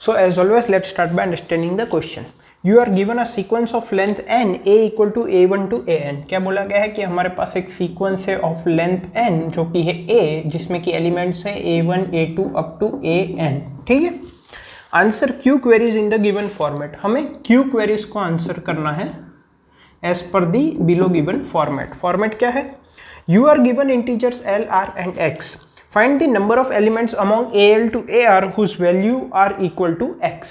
So as always, let's start by understanding the question. You are given a sequence of length n a equal to a1 to an. क्या बोला गया है कि हमारे पास एक sequence है ऑफ लेंथ n जो कि है a, जिसमें कि एलिमेंट्स है a1 a2 up to an. ठीक है. Answer q queries in the given format. हमें q क्वेरीज को आंसर करना है as per the below given format. Format क्या है? You are given integers L, R and X. Find the number of elements among AL to AR whose value are equal to X.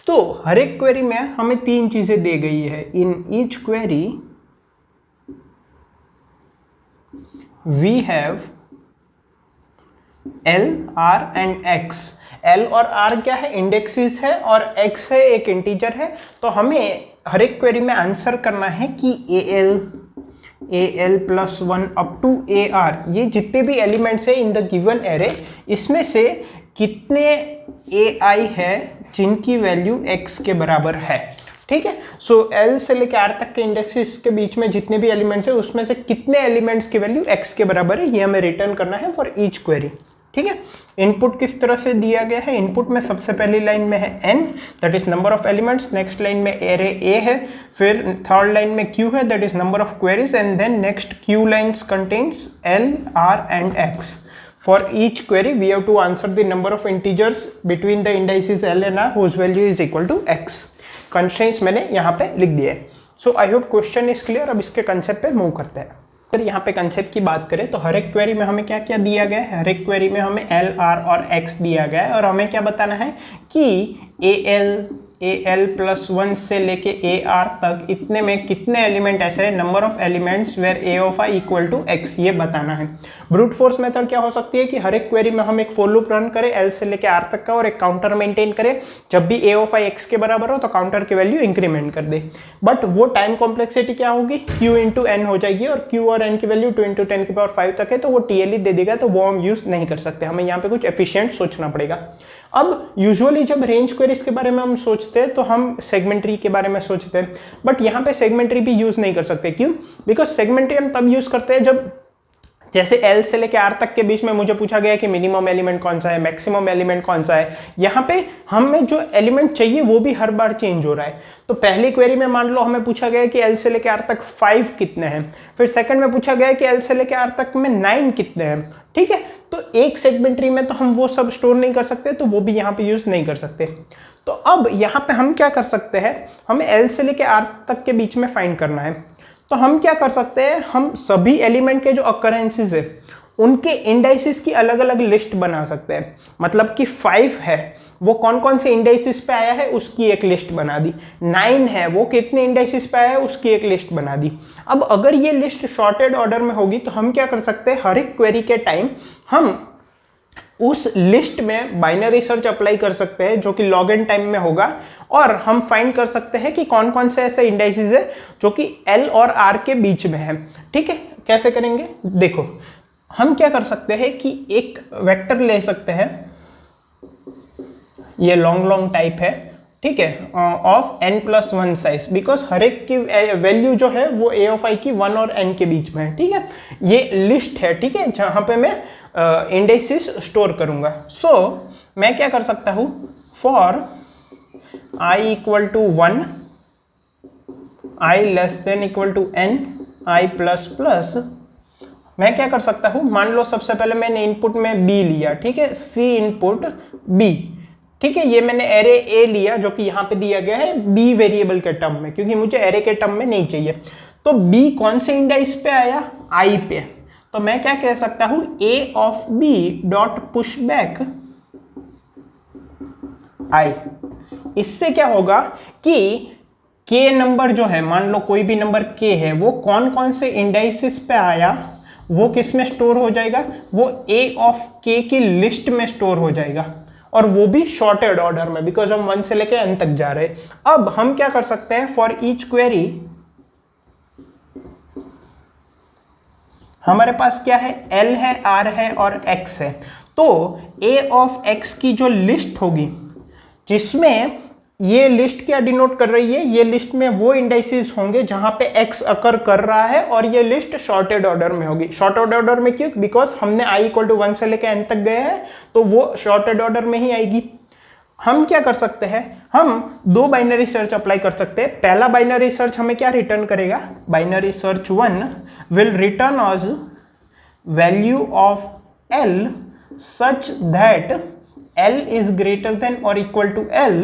तो हर एक query में हमें तीन चीजें दी गई है. In each query we have L, R and X. L और R क्या है? इंडेक्सेस है और X है एक इंटीजर है. तो हमें हर एक क्वेरी में आंसर करना है कि AL plus 1 up to AR ये जितने भी एलिमेंट्स है इन द गिवन एरे, इसमें से कितने AI है जिनकी वैल्यू X के बराबर है. ठीक है. सो L से लेकर R तक के इंडेक्सेस के बीच में जितने भी एलिमेंट्स है उसमें से कितने एलिमेंट्स की वैल्यू X के बराबर है, ये हमें रिटर्न करना है फॉर ईच क्वेरी. ठीक है. इनपुट किस तरह से दिया गया है? इनपुट में सबसे पहली लाइन में है n, that is number of elements. Next line में एरे a है. फिर थर्ड लाइन में q है, that is number of queries. And then next q lines contains l, r and x. For each query we have to answer the number of integers between the indices l and r whose value is equal to x. Constraints मैंने यहाँ पे लिख दिए. So I hope question is clear. अब इसके concept पे move करते हैं. अगर यहाँ पे कंसेप्ट की बात करें तो हर एक क्वेरी में हमें क्या क्या दिया गया है? हर एक क्वेरी में हमें L, R और X दिया गया है और हमें क्या बताना है कि AL प्लस 1 से लेके AR तक इतने में कितने एलिमेंट ऐसे हैं, number of elements where A of I equal to X, ये बताना है. ब्रूट फोर्स मेथड क्या हो सकती है कि हर एक क्वेरी में हम एक फॉर लूप रन करें L से लेके R तक का और एक काउंटर मेंटेन करें. जब भी A ऑफ I X के बराबर हो तो काउंटर की वैल्यू इंक्रीमेंट कर दे. बट वो टाइम कॉम्प्लेक्सिटी क्या होगी? Q इंटू N हो जाएगी और Q और N की वैल्यू 2 इंटू 10 की पावर 5 तक है, तो वो TLE दे देगा, तो वो हम यूज नहीं कर सकते. हमें यहाँ पे कुछ एफिशिएंट सोचना पड़ेगा. अब यूजुअली जब रेंज क्वेरीज के बारे में हम सोचते हैं तो हम सेगमेंट्री के बारे में सोचते हैं, बट यहाँ पे सेगमेंट्री भी यूज नहीं कर सकते. क्यों? बिकॉज सेगमेंट्री हम तब यूज करते हैं जब जैसे L से लेके R तक के बीच में मुझे पूछा गया कि मिनिमम एलिमेंट कौन सा है, मैक्सिमम एलिमेंट कौन सा है. यहाँ पे हमें जो एलिमेंट चाहिए वो भी हर बार चेंज हो रहा है. तो पहली क्वेरी में मान लो हमें पूछा गया कि L से लेके R तक 5 कितने हैं. फिर सेकंड में पूछा गया कि L से लेके R तक में 9 कितने हैं. ठीक है. तो एक सेगमेंट्री में तो हम वो सब स्टोर नहीं कर सकते, तो वो भी यहाँ पे यूज नहीं कर सकते. तो अब यहाँ पे हम क्या कर सकते हैं? हमें L से लेके R तक के बीच में फाइंड करना है. तो हम क्या कर सकते हैं? हम सभी एलिमेंट के जो अकरेंसेस है उनके इंडाइसिस की अलग अलग लिस्ट बना सकते हैं. मतलब कि 5 है वो कौन कौन से इंडाइसिस पे आया है उसकी एक लिस्ट बना दी. 9 है वो कितने इंडाइसिस पे आया है उसकी एक लिस्ट बना दी. अब अगर ये लिस्ट शॉर्टेड ऑर्डर में होगी तो हम क्या कर सकते हैं? हर एक क्वेरी के टाइम हम उस लिस्ट में बाइनरी सर्च अप्लाई कर सकते हैं जो कि लॉग एन टाइम में होगा, और हम फाइंड कर सकते हैं कि कौन कौन से ऐसे इंडाइसिस है जो कि L और R के बीच में है. ठीक है. कैसे करेंगे? देखो, हम क्या कर सकते हैं कि एक वेक्टर ले सकते हैं, ये लॉन्ग टाइप है. ठीक है. ऑफ n+1 साइज, बिकॉज हर एक की वैल्यू जो है वो A ऑफ I की 1 और n के बीच में है. ठीक है. ये लिस्ट है. ठीक है. जहां पे मैं इंडेक्सेस स्टोर करूंगा. सो मैं क्या कर सकता हूं? For I equal to 1, I less than equal to n, I plus plus, मैं क्या कर सकता हूं? मान लो सबसे पहले मैंने इनपुट में b लिया. ठीक है. C input b. ठीक है. ये मैंने एरे a लिया जो कि यहाँ पे दिया गया है b वेरिएबल के टर्म में, क्योंकि मुझे एरे के टर्म में नहीं चाहिए. तो b कौन से इंडाइस पे आया? I पे. तो मैं क्या कह सकता हूं? a of b dot push back I. इससे क्या होगा कि k नंबर जो है, मान लो कोई भी नंबर k है, वो कौन कौन से इंडाइसिस पे आया वो किस में स्टोर हो जाएगा? वो a ऑफ k की लिस्ट में स्टोर हो जाएगा, और वो भी शॉर्टेड ऑर्डर में, बिकॉज हम 1 से लेके n तक जा रहे हैं. अब हम क्या कर सकते हैं? फॉर ईच क्वेरी हमारे पास क्या है? L है, R है और X है. तो A ऑफ X की जो लिस्ट होगी, जिसमें ये लिस्ट क्या डिनोट कर रही है? ये लिस्ट में वो इंडाइसेस होंगे जहां पे X अकर कर रहा है, और ये लिस्ट शॉर्टेड ऑर्डर में होगी. शॉर्टेड ऑर्डर में क्यों? बिकॉज हमने I इक्वल टू 1 से लेके n तक गया है, तो वो शॉर्टेड ऑर्डर में ही आएगी. हम क्या कर सकते हैं, हम दो बाइनरी सर्च अप्लाई कर सकते हैं। पहला बाइनरी सर्च हमें क्या रिटर्न करेगा, binary search 1 will return as value of L such that L is greater than or equal to L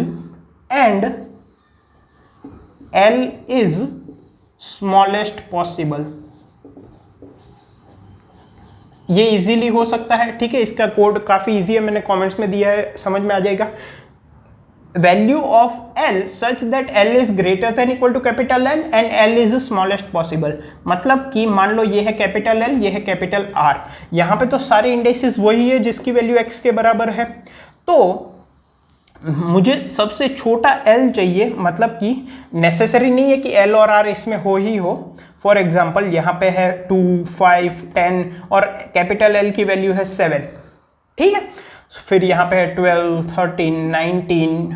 and L is smallest possible। ये इजीली हो सकता है, ठीक है, इसका कोड काफ़ी इजी है, मैंने कमेंट्स में दिया है, समझ में आ जाएगा। Value of L such that L is greater than equal to capital L and L is smallest possible. मतलब कि मान लो ये है कैपिटल L, ये है कैपिटल R, यहाँ पे तो सारे इंडेक्सेस वही है जिसकी वैल्यू x के बराबर है, तो मुझे सबसे छोटा L चाहिए, मतलब कि नेसेसरी नहीं है कि L और R इसमें हो ही हो। फॉर एग्जाम्पल यहाँ पे है 2, 5, 10 और कैपिटल L की वैल्यू है 7, ठीक है। फिर यहाँ पे है 12, 13, 19,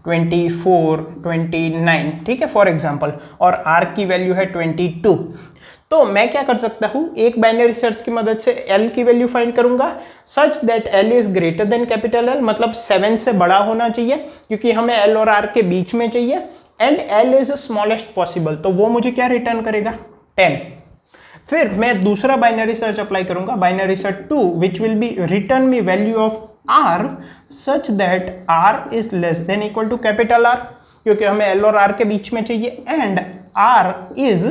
24, 29, ठीक है फॉर एग्जाम्पल, और R की वैल्यू है 22। तो मैं क्या कर सकता हूँ, एक बाइनरी सर्च की मदद से L की वैल्यू फाइंड करूंगा सच that L is greater then capital L, मतलब 7 से बड़ा होना चाहिए क्योंकि हमें L और R के बीच में चाहिए, and L is smallest possible, तो वो मुझे क्या रिटर्न करेगा, 10। फिर मैं दूसरा बाइनरी सर्च अप्लाई करूंगा, binary search 2 which will be return me value of R such that R is less than equal to capital R, क्योंकि हमें L और R के बीच में चाहिए, and R is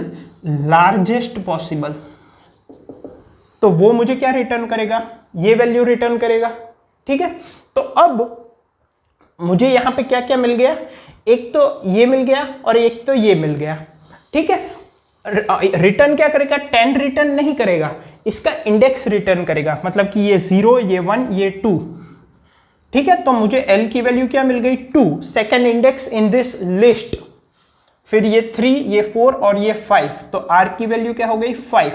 largest possible, तो वो मुझे क्या रिटर्न करेगा, ये वैल्यू रिटर्न करेगा, ठीक है। तो अब मुझे यहां पे क्या क्या मिल गया, एक तो ये मिल गया और एक तो ये मिल गया, ठीक है। रिटर्न क्या करेगा, 10 रिटर्न नहीं करेगा, इसका इंडेक्स रिटर्न करेगा, मतलब कि ये 0, ये 1, ये 2, ठीक है। तो मुझे L की वैल्यू क्या मिल गई, 2, second index in this list. फिर ये 3, ये 4 और ये 5, तो R की वैल्यू क्या हो गई, 5,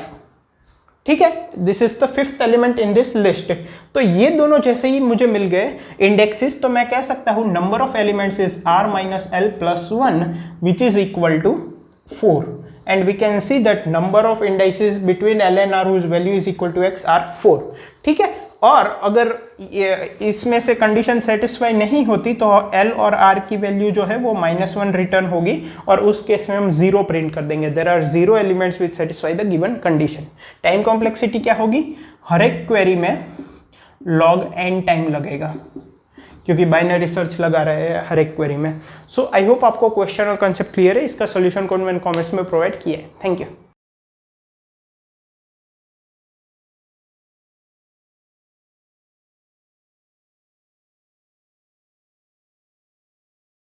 ठीक है। This is the 5th element in this list. तो ये दोनों जैसे ही मुझे मिल गए इंडेक्सेस, तो मैं कह सकता हूं number of elements is R minus L plus 1 which is equal to 4, and we can see that number of indices between L and R whose value is equal to X are 4, ठीक है। और अगर इसमें से condition satisfy नहीं होती तो L और R की वैल्यू जो है वो -1 रिटर्न होगी, और उस केस में हम 0 प्रिंट कर देंगे, there are 0 elements which satisfy the given condition. Time complexity क्या होगी, हर एक क्वेरी में log n टाइम लगेगा, क्योंकि बाइनरी सर्च लगा रहे हैं हर एक क्वेरी में। सो आई होप आपको क्वेश्चन और कंसेप्ट क्लियर है। इसका सोल्यूशन कोड मैंने कमेंट्स में प्रोवाइड किया है। Thank you.